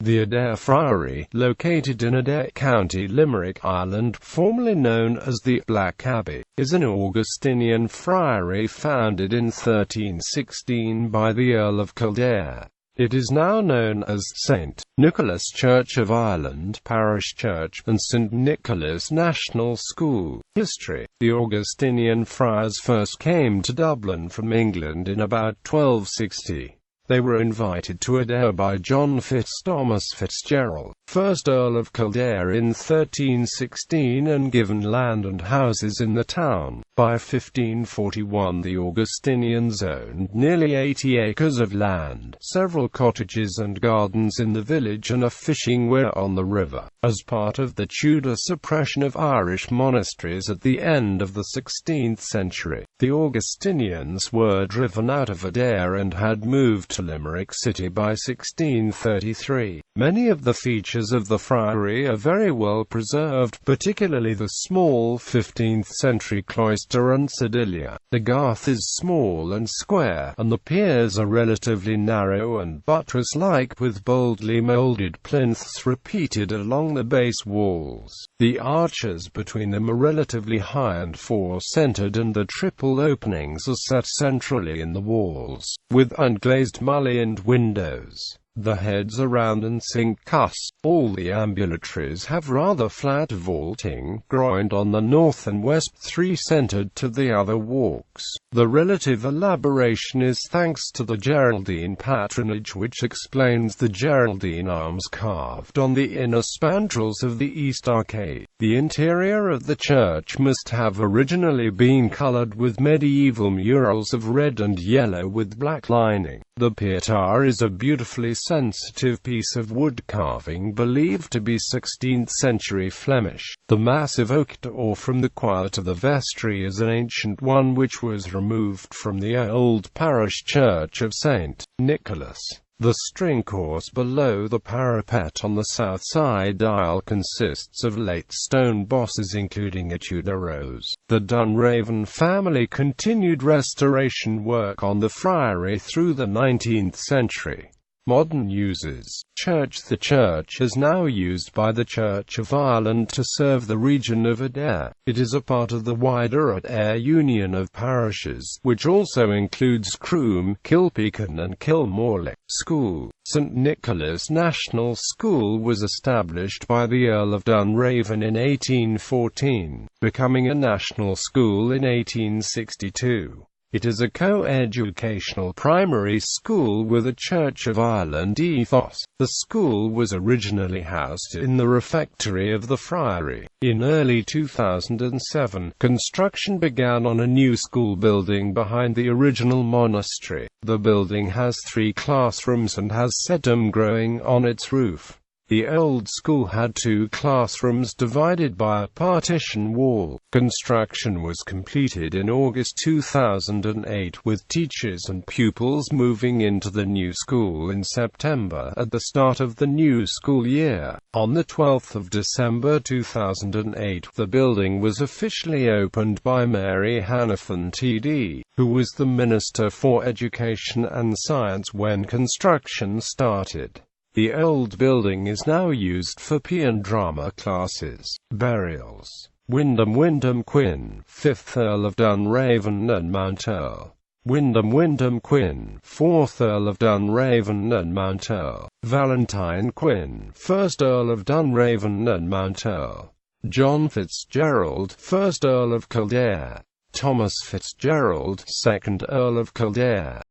The Adare Friary, located in Adare County, Limerick, Ireland, formerly known as the Black Abbey, is an Augustinian friary founded in 1316 by the Earl of Kildare. It is now known as St. Nicholas Church of Ireland, Parish Church, and St. Nicholas National School. History: the Augustinian friars first came to Dublin from England in about 1260. They were invited to Adare by John Thomas Fitzgerald, 1st Earl of Kildare in 1316, and given land and houses in the town. By 1541 the Augustinians owned nearly 80 acres of land, several cottages and gardens in the village, and a fishing weir on the river. As part of the Tudor suppression of Irish monasteries at the end of the 16th century, the Augustinians were driven out of Adare and had moved to Limerick City by 1633. Many of the features of the friary are very well preserved, particularly the small 15th-century cloister and sedilia. The garth is small and square, and the piers are relatively narrow and buttress-like, with boldly moulded plinths repeated along the base walls. The arches between them are relatively high and four-centered, and the triple openings are set centrally in the walls, with unglazed mullioned windows. The heads are round and cinque-cusped. All the ambulatories have rather flat vaulting, groined on the north and west, three-centered to the other walks. The relative elaboration is thanks to the Geraldine patronage, which explains the Geraldine arms carved on the inner spandrels of the east arcade. The interior of the church must have originally been colored with medieval murals of red and yellow with black lining. The pietà is a beautifully sensitive piece of wood carving believed to be 16th century Flemish. The massive oak door from the choir to the vestry is an ancient one which was removed from the old parish church of St. Nicholas. The string course below the parapet on the south side aisle consists of late stone bosses including a Tudor rose. The Dunraven family continued restoration work on the friary through the 19th century. Modern uses. The church is now used by the Church of Ireland to serve the region of Adare. It is a part of the wider Adare Union of parishes, which also includes Croom, Kilpeacon and Kilmorley. School. St. Nicholas National School was established by the Earl of Dunraven in 1814, becoming a national school in 1862. It is a co-educational primary school with a Church of Ireland ethos. The school was originally housed in the refectory of the friary. In early 2007, construction began on a new school building behind the original monastery. The building has 3 classrooms and has sedum growing on its roof. The old school had 2 classrooms divided by a partition wall. Construction was completed in August 2008, with teachers and pupils moving into the new school in September, at the start of the new school year. On the 12th of December 2008, the building was officially opened by Mary Hanafin TD, who was the Minister for Education and Science when construction started. The old building is now used for piano drama classes. Burials. Wyndham Quin, 5th Earl of Dunraven and Mount Earl. Wyndham Quin, 4th Earl of Dunraven and Mount Earl. Valentine Quin, 1st Earl of Dunraven and Mount Earl. John Fitzgerald, 1st Earl of Kildare. Thomas Fitzgerald, 2nd Earl of Kildare.